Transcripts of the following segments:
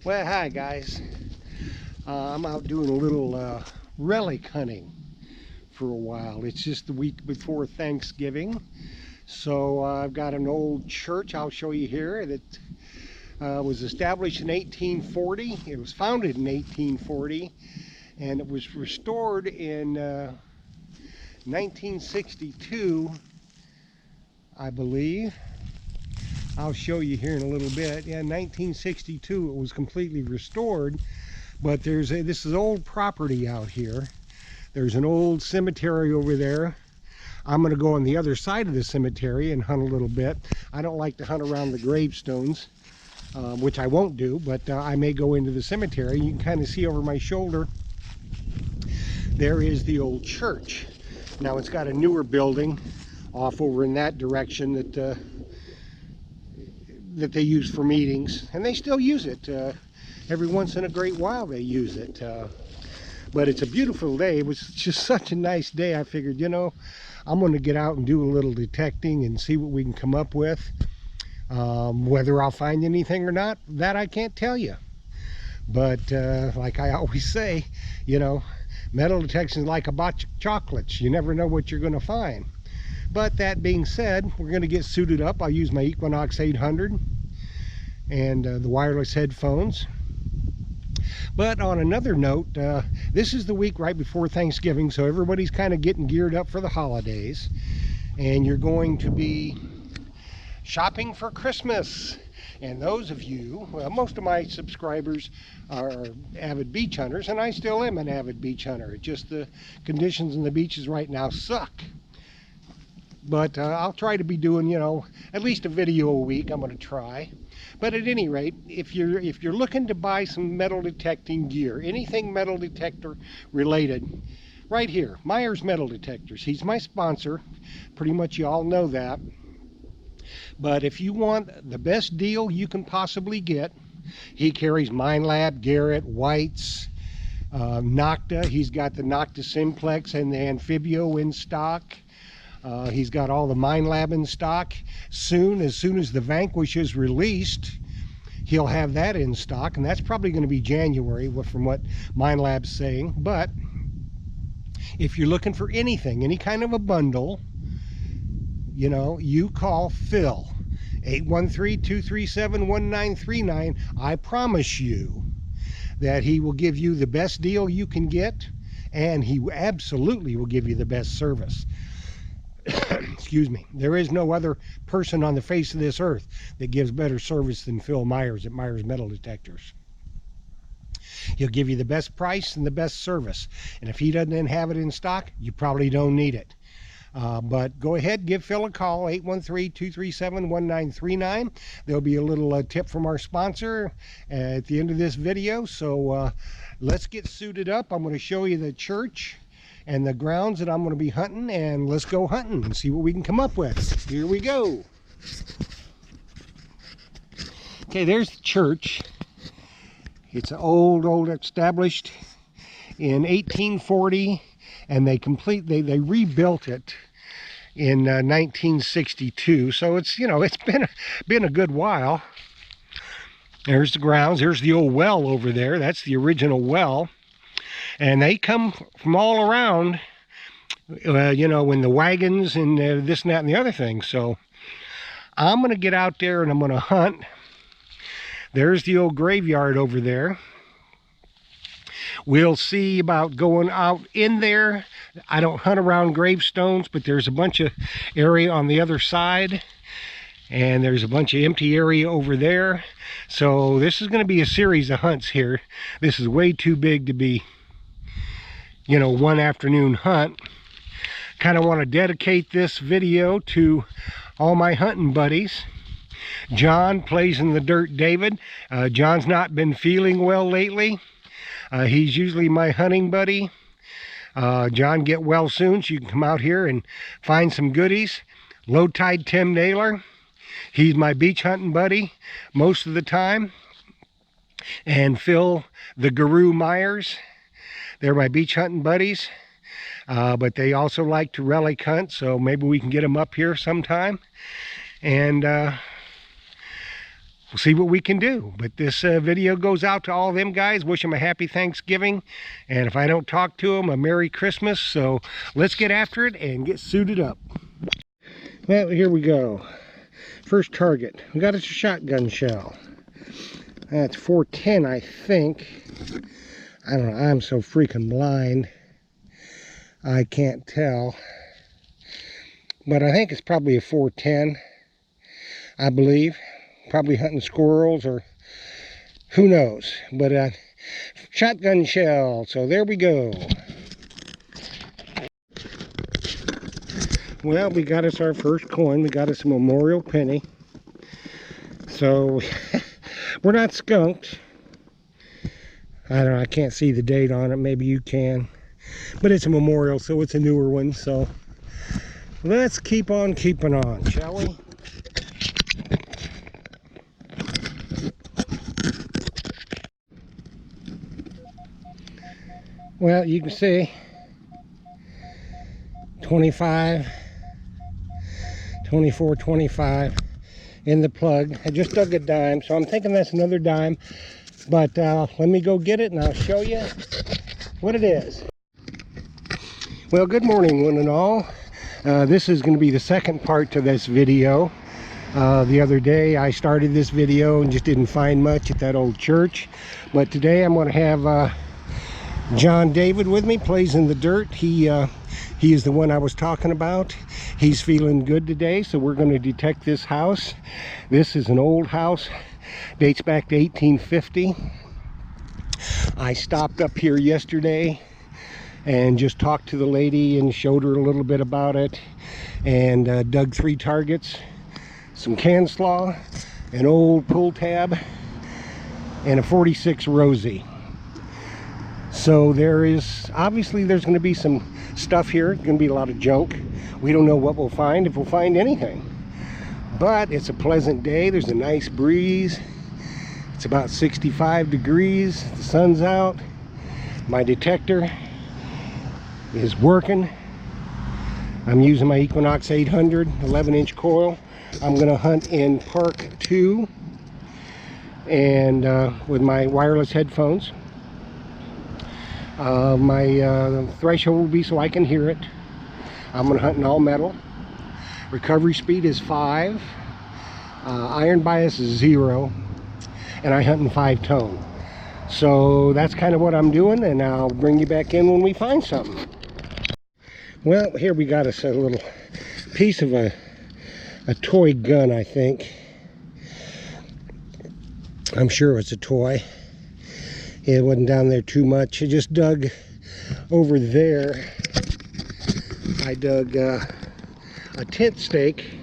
Well, hi guys. I'm out doing a little relic hunting for a while. It's just the week before Thanksgiving. So I've got an old church I'll show you here that was established in 1840. It was founded in 1840 and it was restored in 1962, I believe. I'll show you here in a little bit. Yeah, in 1962 it was completely restored, but this is old property out here. There's an old cemetery over there. I'm going to go on the other side of the cemetery and hunt a little bit. I don't like to hunt around the gravestones, which I won't do, but I may go into the cemetery. You can kind of see over my shoulder, there is the old church. Now it's got a newer building off over in that direction that they use for meetings, and they still use it. Every once in a great while they use it. But it's a beautiful day. It was just such a nice day. I figured, you know, I'm going to get out and do a little detecting and see what we can come up with. Whether I'll find anything or not, that I can't tell you. But like I always say, you know, metal detection is like a box of chocolates. You never know what you're going to find. But that being said, we're going to get suited up. I'll use my Equinox 800 and the wireless headphones. But on another note, this is the week right before Thanksgiving, so everybody's kind of getting geared up for the holidays. And you're going to be shopping for Christmas. And those of you, well, most of my subscribers are avid beach hunters, and I still am an avid beach hunter. It's just the conditions in the beaches right now suck. But I'll try to be doing, you know, at least a video a week. I'm going to try. But at any rate, if you're looking to buy some metal detecting gear, anything metal detector related, right here, Myers Metal Detectors. He's my sponsor. Pretty much you all know that. But if you want the best deal you can possibly get, he carries MINELAB, Garrett, White's, Nocta. He's got the Nocta Simplex and the Amphibio in stock. He's got all the MINELAB in stock. As soon as the Vanquish is released, he'll have that in stock, and that's probably going to be January from what MINELAB's saying. But if you're looking for anything, any kind of a bundle, you know, you call Phil, 813-237-1939. I promise you that he will give you the best deal you can get, and he absolutely will give you the best service. Excuse me. There is no other person on the face of this earth that gives better service than Phil Myers at Myers Metal Detectors. He'll give you the best price and the best service. And if he doesn't have it in stock, you probably don't need it. But go ahead, give Phil a call, 813-237-1939. There'll be a little tip from our sponsor at the end of this video. So let's get suited up. I'm going to show you the church and the grounds that I'm going to be hunting, and let's go hunting and see what we can come up with. Here we go. Okay, there's the church. It's an old established in 1840, and they rebuilt it in 1962. So it's, you know, it's been a good while. There's the grounds. There's the old well over there. That's the original well. And they come from all around, you know, in the wagons and this and that and the other thing. So I'm going to get out there and I'm going to hunt. There's the old graveyard over there. We'll see about going out in there. I don't hunt around gravestones, but there's a bunch of area on the other side. And there's a bunch of empty area over there. So this is going to be a series of hunts here. This is way too big to be, you know, one afternoon hunt. Kind of want to dedicate this video to all my hunting buddies. John plays in the dirt David. John's not been feeling well lately. He's usually my hunting buddy. John, get well soon so you can come out here and find some goodies. Low Tide Tim Naylor. He's my beach hunting buddy most of the time. And Phil the Guru Myers. They're my beach hunting buddies, but they also like to relic hunt, so maybe we can get them up here sometime. And we'll see what we can do. But this video goes out to all them guys. Wish them a happy Thanksgiving. And if I don't talk to them, a Merry Christmas. So let's get after it and get suited up. Well, here we go. First target. We got us a shotgun shell. That's 410, I think. I don't know. I'm so freaking blind. I can't tell. But I think it's probably a 410. I believe. Probably hunting squirrels or who knows. But shotgun shell. So there we go. Well, we got us our first coin. We got us a memorial penny. So we're not skunked. I don't know. I can't see the date on it. Maybe you can. But it's a memorial, so it's a newer one. So let's keep on keeping on, shall we? Well, you can see 25, 24, 25 in the plug. I just dug a dime, so I'm thinking that's another dime. But let me go get it and I'll show you what it is. Well, good morning, one and all. This is going to be the second part to this video. The other day I started this video and just didn't find much at that old church. But today I'm going to have John David with me, plays in the dirt. He is the one I was talking about. He's feeling good today, so we're going to detect this house. This is an old house, dates back to 1850. I stopped up here yesterday and just talked to the lady and showed her a little bit about it, and dug 3 targets, some can slaw, an old pull tab, and a 46 Rosie. So obviously there's going to be some stuff here. It's going to be a lot of junk. We don't know what we'll find, if we'll find anything. But it's a pleasant day. There's a nice breeze. It's about 65 degrees. The sun's out. My detector is working. I'm using my Equinox 800 11-inch coil. I'm going to hunt in Park 2 and with my wireless headphones. My threshold will be so I can hear it. I'm going to hunt in all metal. Recovery speed is 5. Iron bias is 0. And I hunt in 5-tone. So that's kind of what I'm doing, and I'll bring you back in when we find something. Well, here we got us a little piece of a toy gun, I think. I'm sure it's a toy. It wasn't down there too much. I just dug over there. I dug a tent stake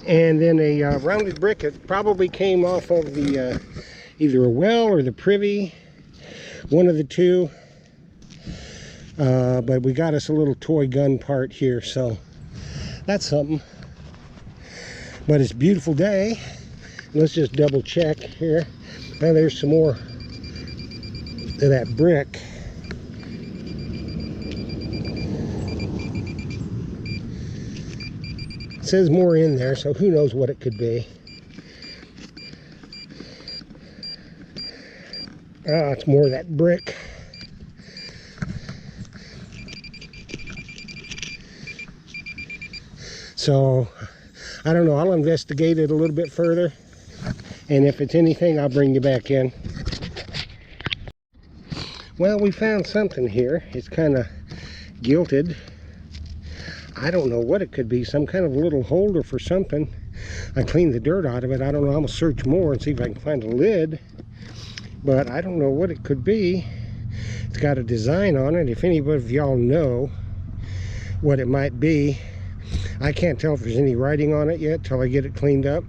and then a rounded brick. It probably came off of the either a well or the privy, one of the two. But we got us a little toy gun part here, so that's something. But it's a beautiful day. Let's just double check here. Now there's some more to that brick. It says more in there, so who knows what it could be. It's more of that brick. So I don't know, I'll investigate it a little bit further, and if it's anything, I'll bring you back in. Well, we found something here. It's kind of gilded. I don't know what it could be. Some kind of little holder for something. I cleaned the dirt out of it. I don't know. I'm going to search more and see if I can find a lid. But I don't know what it could be. It's got a design on it. If anybody of y'all know what it might be, I can't tell if there's any writing on it yet till I get it cleaned up.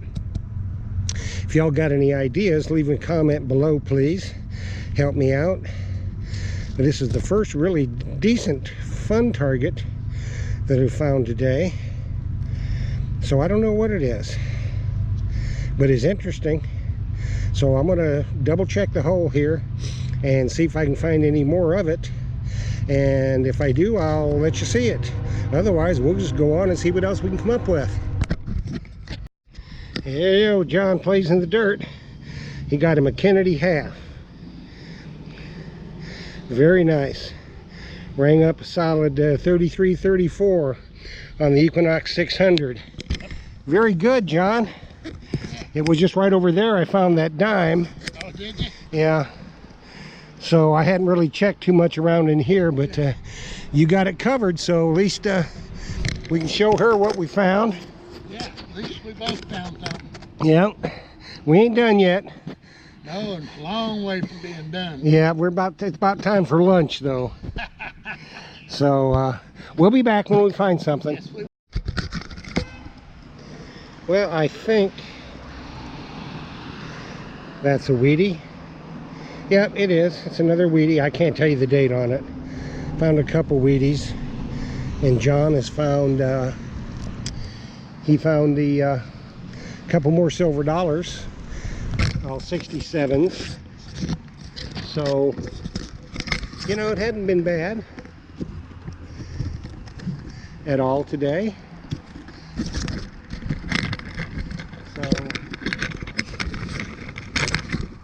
If y'all got any ideas, leave a comment below, please. Help me out. But this is the first really decent, fun target that I found today. So I don't know what it is, but it's interesting. So I'm gonna double check the hole here and see if I can find any more of it. And if I do, I'll let you see it. Otherwise, we'll just go on and see what else we can come up with. Hey, yo, John plays in the dirt. He got him a Kennedy half. Very nice. Rang up a solid 33-34 on the Equinox 600. Very good, John. It was just right over there I found that dime. Oh, did you? Yeah. So I hadn't really checked too much around in here, but you got it covered, so at least we can show her what we found. Yeah, at least we both found something. Yeah. We ain't done yet. No, it's a long way from being done. Yeah, it's about time for lunch though. So we'll be back when we find something. Yes, we... Well, I think that's a Wheatie. Yep, it is. It's another Wheatie. I can't tell you the date on it. Found a couple Wheaties, and John has found he found the couple more silver dollars, all 67s. So, you know, it hadn't been bad at all today. So,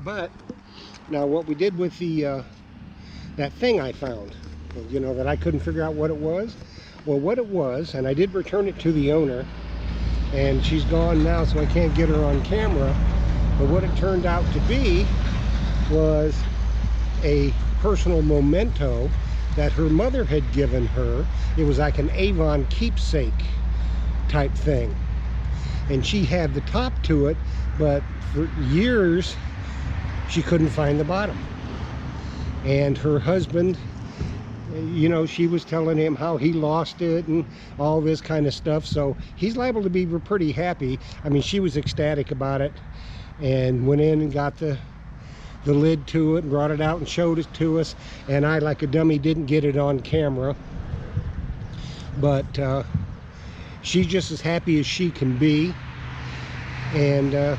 but now what we did with the that thing I found, you know, that I couldn't figure out what it was. Well, what it was, and I did return it to the owner, and she's gone now, so I can't get her on camera. But what it turned out to be was a personal memento that her mother had given her. It was like an Avon Keepsake type thing, and she had the top to it, but for years she couldn't find the bottom. And her husband, you know, she was telling him how he lost it and all this kind of stuff, so he's liable to be pretty happy. I mean, she was ecstatic about it and went in and got the lid to it and brought it out and showed it to us, and I, like a dummy, didn't get it on camera. But she's just as happy as she can be, and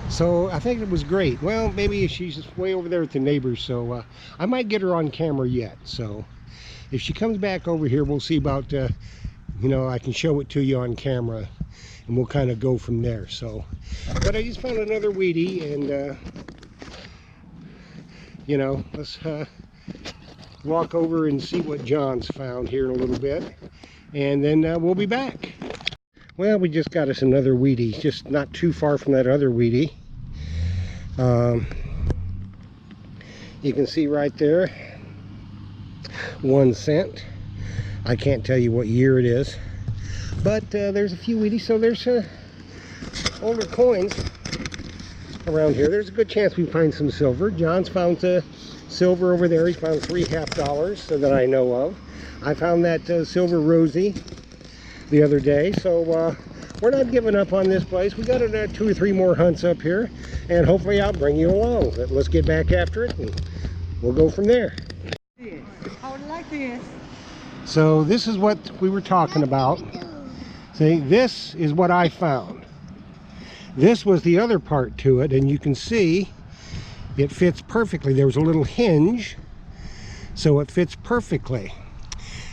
so I think it was great. Well, maybe she's way over there with the neighbors, so I might get her on camera yet. So if she comes back over here, we'll see about you know, I can show it to you on camera, and we'll kind of go from there. So, but I just found another Wheatie, and you know, let's walk over and see what John's found here in a little bit, and then we'll be back. Well, we just got us another Wheatie, just not too far from that other Wheatie. You can see right there, 1 cent. I can't tell you what year it is, but there's a few Wheaties, so there's older coins around here. There's a good chance we find some silver. John's found silver over there. He's found 3 half-dollars, so that I know of. I found that silver Rosie the other day, so we're not giving up on this place. We got 2 or 3 more hunts up here, and hopefully I'll bring you along. But let's get back after it, and we'll go from there. I would like this. So this is what we were talking about. See, this is what I found. This was the other part to it, and you can see it fits perfectly. There was a little hinge, so it fits perfectly.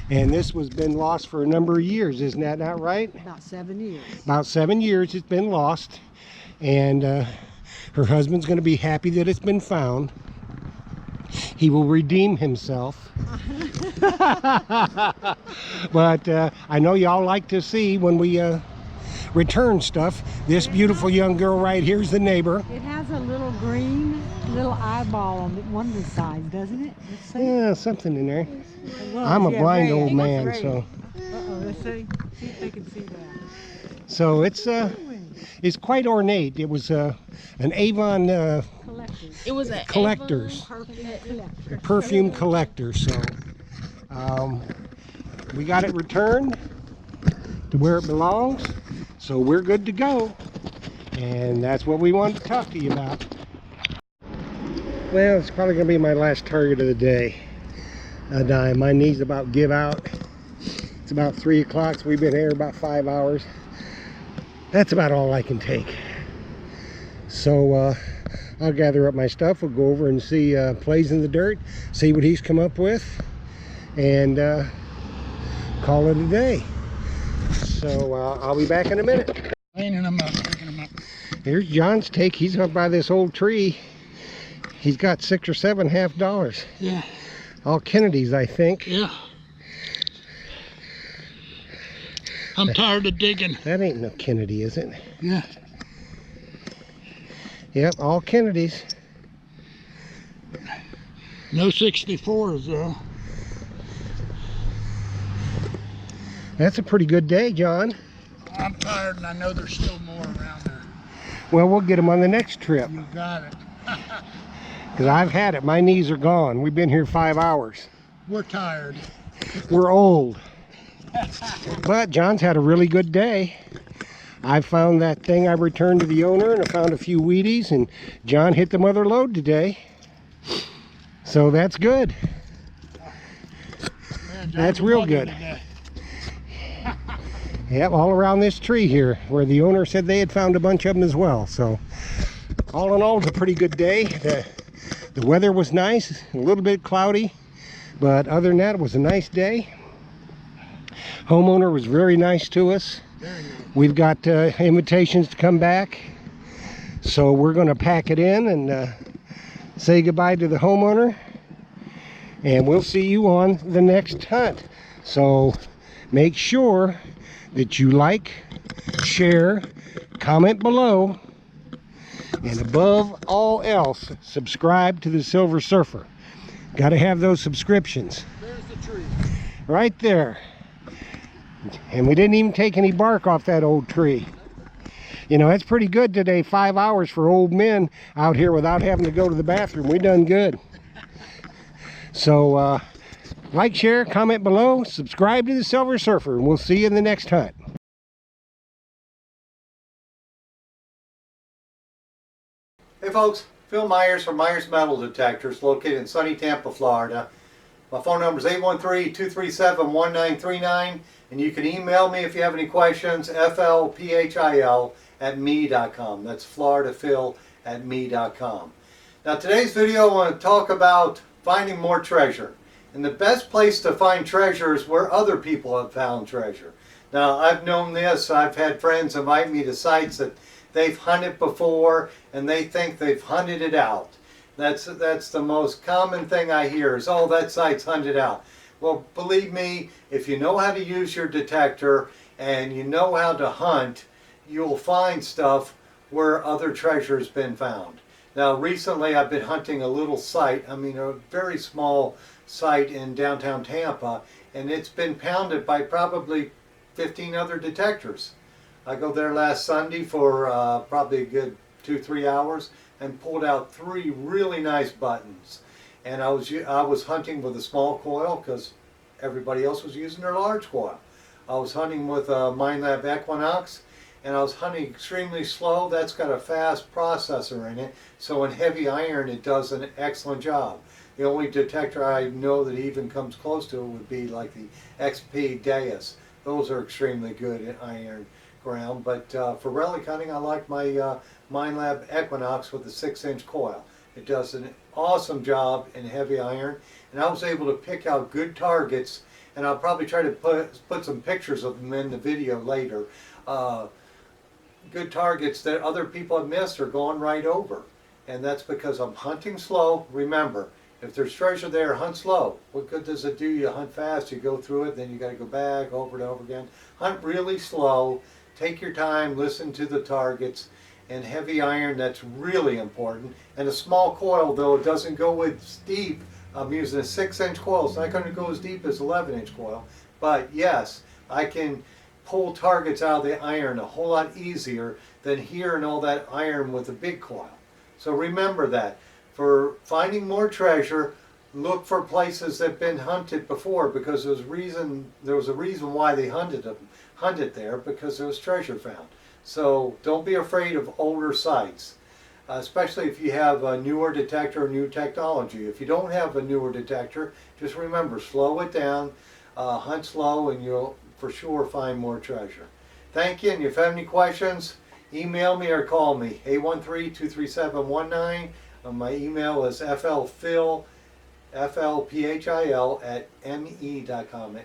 And this was been lost for a number of years, isn't that not right? About 7 years. About 7 years it's been lost, and her husband's going to be happy that it's been found. He will redeem himself. But I know y'all like to see when we return stuff. This beautiful young girl right here is the neighbor. It has a little green little eyeball on one of the sides, doesn't it? Let's see. Yeah, something in there. Well, I'm a yeah, blind red. old It's man, red. so. Uh-oh, let's see. See if they can see that. So it's quite ornate. It was an Avon Collectors. It was a collectors. Perfume collector. So we got it returned to where it belongs, so we're good to go, and that's what we wanted to talk to you about. Well, it's probably gonna be my last target of the day. A dime. My knees about give out. It's about 3 o'clock, so we've been here about 5 hours. That's about all I can take. So I'll gather up my stuff. We'll go over and see Plays in the Dirt, see what he's come up with, and call it a day. So I'll be back in a minute. Cleaning them up, picking them up. Here's John's take. He's up by this old tree. He's got $6 or $7 half. Yeah. All Kennedys, I think. Yeah. I'm tired of digging. That ain't no Kennedy, is it? Yeah. Yep, all Kennedys. No 64s though. That's a pretty good day, John. I'm tired and I know there's still more around there. Well, we'll get them on the next trip. You got it. Because I've had it. My knees are gone. We've been here 5 hours. We're tired. We're old. But John's had a really good day. I found that thing I returned to the owner, and I found a few Wheaties, and John hit the mother lode today. So that's good. Man, That's real good. today. Yep, all around this tree here, where the owner said they had found a bunch of them as well. So all in all, it's a pretty good day. The weather was nice, a little bit cloudy, but other than that, it was a nice day. Homeowner was very nice to us. Very nice. We've got invitations to come back, so we're going to pack it in and say goodbye to the homeowner, and we'll see you on the next hunt. So make sure that you like, share, comment below, and above all else, subscribe to the Silver Surfer. Got to have those subscriptions. There's the tree. Right there. And we didn't even take any bark off that old tree. You know, that's pretty good today. 5 hours for old men out here without having to go to the bathroom. We done good. So, like, share, comment below, subscribe to the Silver Surfer, and we'll see you in the next hunt. Hey folks, Phil Myers from Myers Metal Detectors, located in sunny Tampa, Florida. My phone number is 813-237-1939, and you can email me if you have any questions, flphil@me.com. That's floridaphil@me.com. Now today's video I want to talk about finding more treasure. And the best place to find treasure is where other people have found treasure. Now I've known this, I've had friends invite me to sites that they've hunted before and they think they've hunted it out. That's the most common thing I hear is, oh, that site's hunted out. Well, believe me, if you know how to use your detector and you know how to hunt, you'll find stuff where other treasure has been found. Now recently I've been hunting a little site, a very small site in downtown Tampa, and it's been pounded by probably 15 other detectors. I go there last Sunday for probably a good 2-3 hours and pulled out 3 really nice buttons. And I was hunting with a small coil because everybody else was using their large coil. I was hunting with a MINELAB Equinox, and I was hunting extremely slow. That's got a fast processor in it, so in heavy iron it does an excellent job. The only detector I know that even comes close to it would be like the XP Deus. Those are extremely good in iron ground, but for relic hunting I like my MINELAB Equinox with a 6-inch coil. It does an awesome job in heavy iron, and I was able to pick out good targets, and I'll probably try to put some pictures of them in the video later. Good targets that other people have missed or gone right over, and that's because I'm hunting slow. Remember, if there's treasure there, hunt slow. What good does it do? You hunt fast, you go through it, then you got to go back over and over again. Hunt really slow, take your time, listen to the targets, and heavy iron, that's really important. And a small coil, though it doesn't go as deep, I'm using a 6-inch coil. It's not going to go as deep as 11-inch coil, but yes, I can pull targets out of the iron a whole lot easier than hearing all that iron with a big coil. So remember that. For finding more treasure, look for places that have been hunted before, because there was a reason why they hunted there, because there was treasure found. So don't be afraid of older sites, especially if you have a newer detector or new technology. If you don't have a newer detector, just remember, slow it down, hunt slow, and you'll for sure find more treasure. Thank you, and if you have any questions, email me or call me, 813-237-19. My email is flphil, flphil@me.com,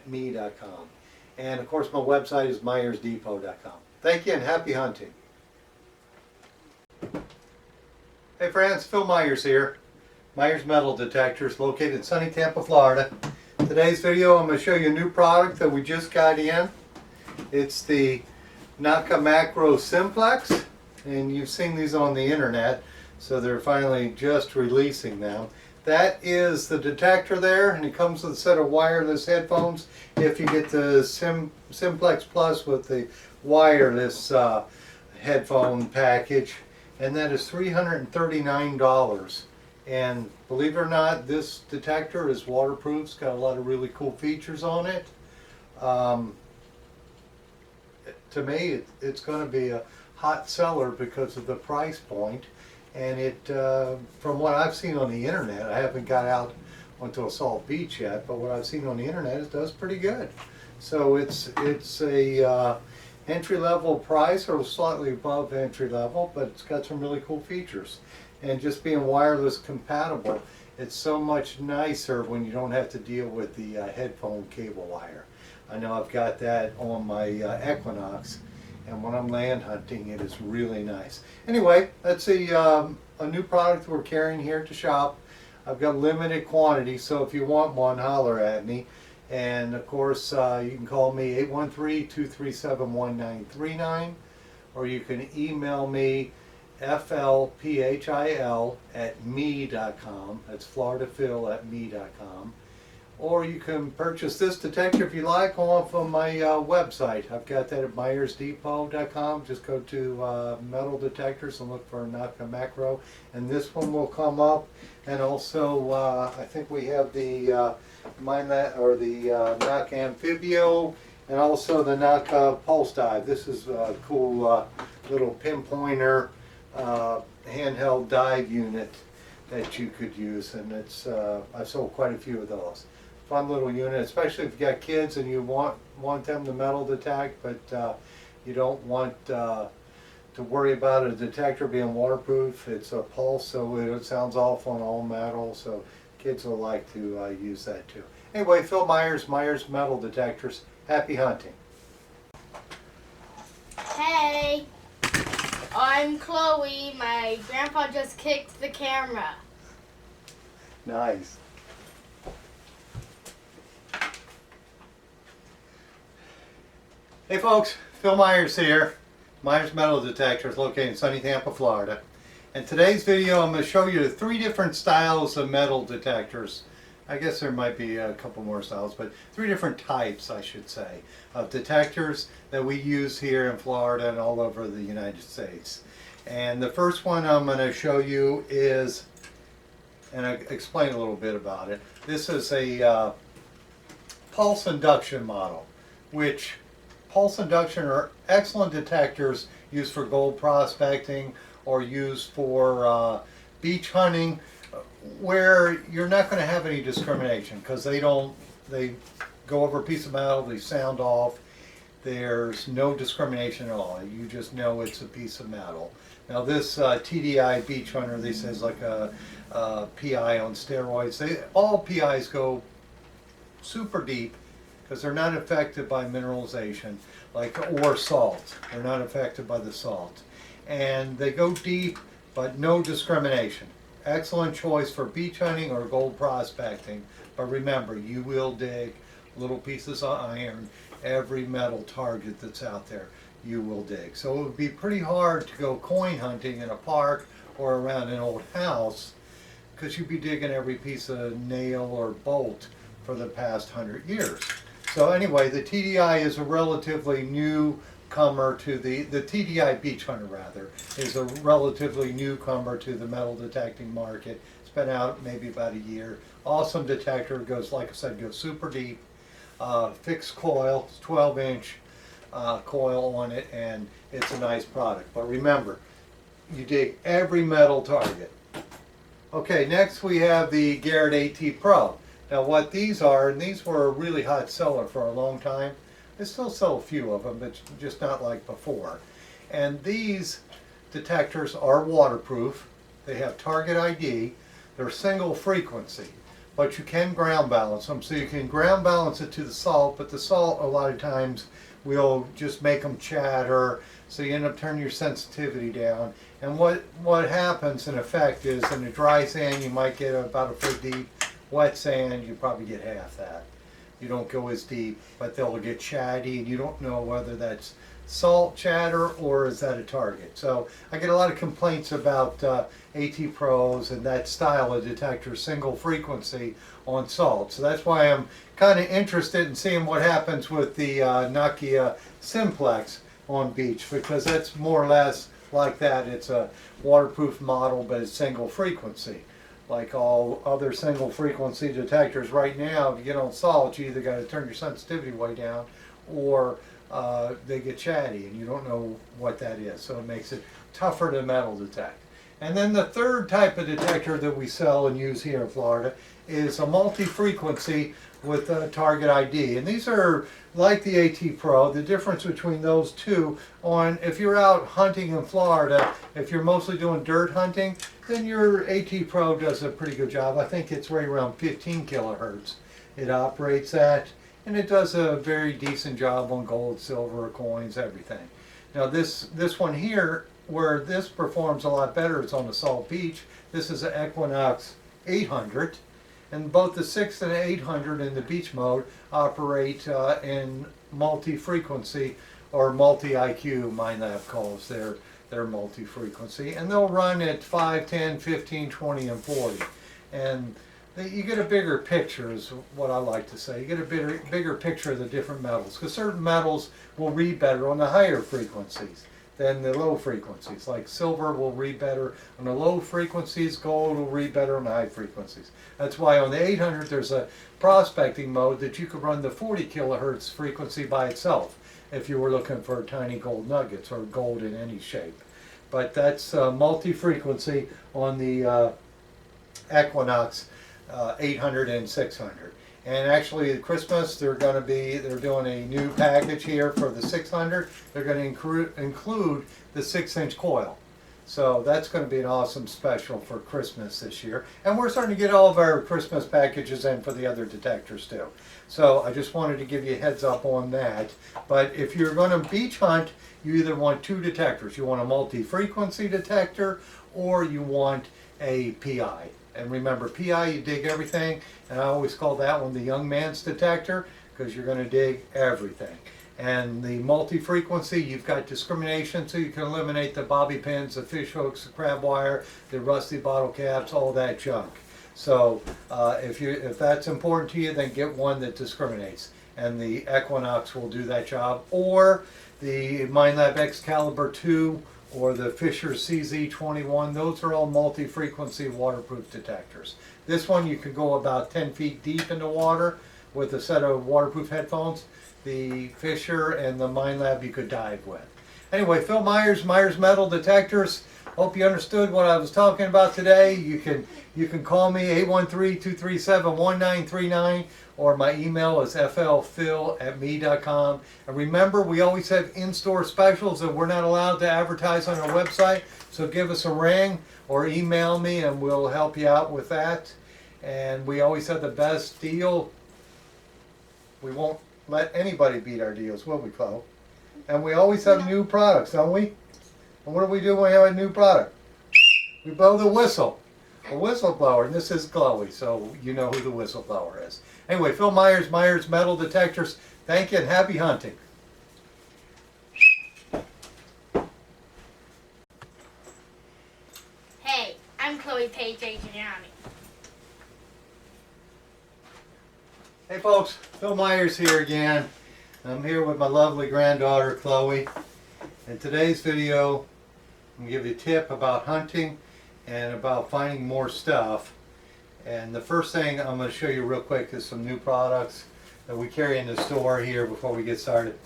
And of course my website is myersdepot.com. Thank you and happy hunting. Hey friends, Phil Myers here. Myers Metal Detectors, located in sunny Tampa, Florida. Today's video I'm going to show you a new product that we just got in. It's the Naka Macro Simplex, and you've seen these on the internet, so they're finally just releasing them. That is the detector there, and it comes with a set of wireless headphones if you get the Simplex Plus with the wireless headphone package, and that is $339. And believe it or not, this detector is waterproof. It's got a lot of really cool features on it. To me, it's going to be a hot seller because of the price point. And it, from what I've seen on the internet, I haven't got out onto Assault Beach yet, but what I've seen on the internet, it does pretty good. So it's a entry-level price, or slightly above entry-level, but it's got some really cool features. And just being wireless compatible, it's so much nicer when you don't have to deal with the headphone cable wire. I know I've got that on my Equinox, and when I'm land hunting, it is really nice. Anyway, that's a new product we're carrying here at the shop. I've got limited quantity, so if you want one, holler at me. And of course, you can call me 813-237-1939, or you can email me flphil@me.com. That's floridaphil@me.com. Or you can purchase this detector if you like off of my website. I've got that at myersdepot.com. Just go to metal detectors and look for Naka Macro, and this one will come up. And also, I think we have the MINELAB, or the Naka Amphibio, and also the Naka Pulse Dive. This is a cool little pinpointer handheld dive unit that you could use, and it's I've sold quite a few of those. Fun little unit, especially if you got kids and you want them to metal detect, but you don't want to worry about a detector being waterproof. It's a pulse, so it sounds off on all metal, so kids will like to use that too. Anyway, Phil Myers, Myers Metal Detectors. Happy hunting. Hey, I'm Chloe. My grandpa just kicked the camera. Nice. Hey folks, Phil Myers here. Myers Metal Detectors, located in sunny Tampa, Florida. In today's video, I'm going to show you 3 different styles of metal detectors. I guess there might be a couple more styles, but 3 different types, I should say, of detectors that we use here in Florida and all over the United States. And the first one I'm going to show you is, and I'll explain a little bit about it. This is a pulse induction model, which pulse induction are excellent detectors used for gold prospecting or used for beach hunting, where you're not going to have any discrimination, because they go over a piece of metal, they sound off. There's no discrimination at all. You just know it's a piece of metal. Now this TDI beach hunter, they say, is like a PI on steroids. All PIs go super deep because they're not affected by mineralization, or salt. They're not affected by the salt. And they go deep, but no discrimination. Excellent choice for beach hunting or gold prospecting. But remember, you will dig little pieces of iron, every metal target that's out there, you will dig. So it would be pretty hard to go coin hunting in a park or around an old house, because you'd be digging every piece of nail or bolt for the past 100 years. So anyway, the TDI is a relatively newcomer to the TDI Beach Hunter, rather, is a relatively newcomer to the metal detecting market. It's been out maybe about a year. Awesome detector. Goes, like I said, goes super deep. Fixed coil, it's 12-inch coil on it, and it's a nice product. But remember, you dig every metal target. Okay, next we have the Garrett AT Pro. Now what these are, and these were a really hot seller for a long time. They still sell a few of them, but just not like before. And these detectors are waterproof. They have target ID. They're single frequency. but you can ground balance them. So you can ground balance it to the salt, but the salt a lot of times will just make them chatter, so you end up turning your sensitivity down. And what happens in effect is in the dry sand you might get about a foot deep. Wet sand you probably get half that. You don't go as deep, but they'll get chatty, and you don't know whether that's salt chatter or is that a target. So I get a lot of complaints about AT Pros and that style of detector, single frequency on salt. So that's why I'm kind of interested in seeing what happens with the Nokia Simplex on beach, because that's more or less like that. It's a waterproof model, but it's single frequency. Like all other single frequency detectors right now, if you get on salt, you either got to turn your sensitivity way down, or they get chatty, and you don't know what that is. So it makes it tougher to metal detect. And then the third type of detector that we sell and use here in Florida is a multi-frequency with a target ID. And these are like the AT Pro. The difference between those two, on if you're out hunting in Florida, if you're mostly doing dirt hunting, then your AT Pro does a pretty good job. I think it's right around 15 kilohertz it operates at, and it does a very decent job on gold, silver, coins, everything. Now this one here, where this performs a lot better, it's on the salt beach. This is an Equinox 800, and both the 6 and 800 in the beach mode operate in multi-frequency, or multi-IQ, MINELAB calls their multi-frequency, and they'll run at 5, 10, 15, 20, and 40. And you get a bigger picture, is what I like to say. You get a bigger picture of the different metals, because certain metals will read better on the higher frequencies than the low frequencies. Like silver will read better on the low frequencies, gold will read better on the high frequencies. That's why on the 800 there's a prospecting mode that you could run the 40 kilohertz frequency by itself if you were looking for tiny gold nuggets or gold in any shape. But that's multi-frequency on the Equinox 800 and 600. And actually at Christmas they're doing a new package here for the 600. They're going to include the 6-inch coil. So that's going to be an awesome special for Christmas this year. And we're starting to get all of our Christmas packages in for the other detectors too. So I just wanted to give you a heads up on that. But if you're going to beach hunt, you either want two detectors. You want a multi-frequency detector, or you want a PI. And remember, PI, you dig everything, and I always call that one the young man's detector, because you're going to dig everything. And the multi-frequency, you've got discrimination, so you can eliminate the bobby pins, the fish hooks, the crab wire, the rusty bottle caps, all that junk. So if that's important to you, then get one that discriminates. And the Equinox will do that job. Or the MINELAB Excalibur 2, or the Fisher CZ21, those are all multi-frequency waterproof detectors. This one you can go about 10 feet deep into water with a set of waterproof headphones. The Fisher and the MINELAB you could dive with. Anyway, Phil Myers, Myers Metal Detectors. Hope you understood what I was talking about today. You can call me 813-237-1939, or my email is flphil@me.com. And remember, we always have in-store specials that we're not allowed to advertise on our website. So give us a ring or email me and we'll help you out with that. And we always have the best deal. We won't let anybody beat our deals, will we, Chloe? And we always have new products, don't we? And what do we do when we have a new product? We blow the whistle. A whistleblower, and this is Chloe, so you know who the whistleblower is. Anyway, Phil Myers, Myers Metal Detectors, thank you and happy hunting. Hey, I'm Chloe Page Adriani. Hey folks, Phil Myers here again. I'm here with my lovely granddaughter Chloe. In today's video, I'm going to give you a tip about hunting and about finding more stuff. And the first thing I'm going to show you real quick is some new products that we carry in the store here before we get started.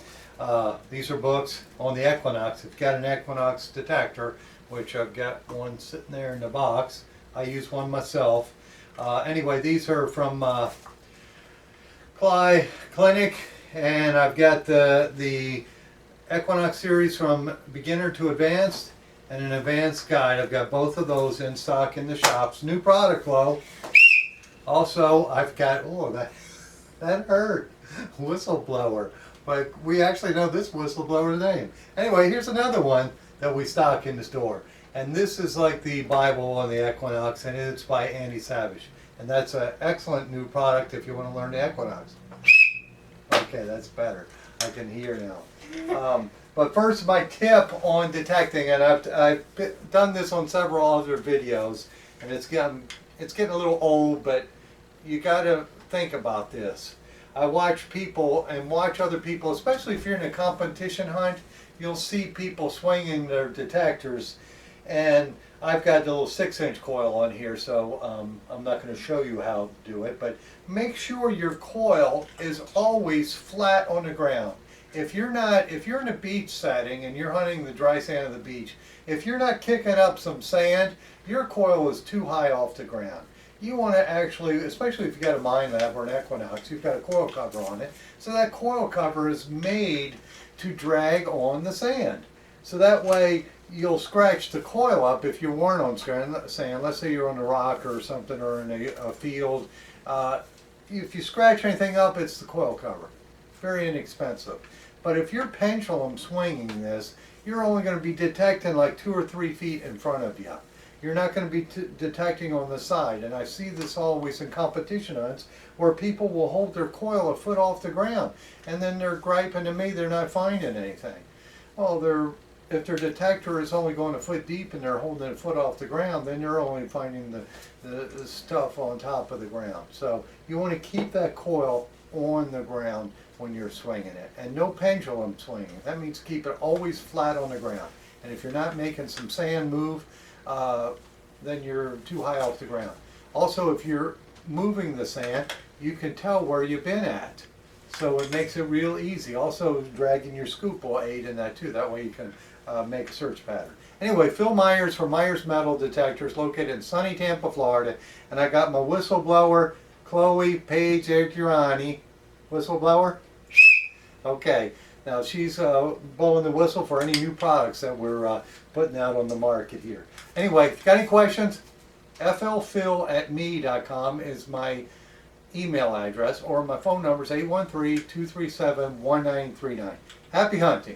These are books on the Equinox. If you've got an Equinox detector, which I've got one sitting there in the box, I use one myself. Anyway, these are from Cly Clinic, and I've got the Equinox series from beginner to advanced and an advanced guide. I've got both of those in stock in the shops. New product, Flo. Also, I've got, oh, that hurt, whistleblower. But we actually know this whistleblower's name. Anyway, here's another one that we stock in the store. And this is like the Bible on the Equinox, and it's by Andy Savage. And that's an excellent new product if you want to learn the Equinox. Okay, that's better. I can hear now. But first, my tip on detecting, and I've done this on several other videos, and it's getting a little old, but you got to think about this. I watch people and watch other people, especially if you're in a competition hunt, you'll see people swinging their detectors, and I've got the little 6-inch coil on here, so I'm not going to show you how to do it, but make sure your coil is always flat on the ground. If you're in a beach setting and you're hunting the dry sand of the beach, if you're not kicking up some sand, your coil is too high off the ground. You want to actually, especially if you've got a MINELAB or an Equinox, you've got a coil cover on it. So that coil cover is made to drag on the sand. So that way you'll scratch the coil up if you weren't on sand. Let's say you're on a rock or something or in a field. If you scratch anything up, it's the coil cover. Very inexpensive. But if you're pendulum swinging this, you're only going to be detecting like 2 or 3 feet in front of you. You're not going to be detecting on the side. And I see this always in competition hunts where people will hold their coil a foot off the ground and then they're griping to me they're not finding anything. Well, if their detector is only going a foot deep and they're holding a foot off the ground, then they're only finding the stuff on top of the ground. So you want to keep that coil on the ground when you're swinging it, and no pendulum swinging. That means keep it always flat on the ground. And if you're not making some sand move, then you're too high off the ground. Also, if you're moving the sand, you can tell where you've been at. So it makes it real easy. Also, dragging your scoop will aid in that too. That way you can make a search pattern. Anyway, Phil Myers from Myers Metal Detectors, located in sunny Tampa, Florida. And I got my whistleblower, Chloe Paige Erturani. Whistleblower? Okay. Now she's blowing the whistle for any new products that we're putting out on the market here. Anyway, if you got any questions, flphil@me.com is my email address, or my phone number is 813-237-1939. Happy hunting.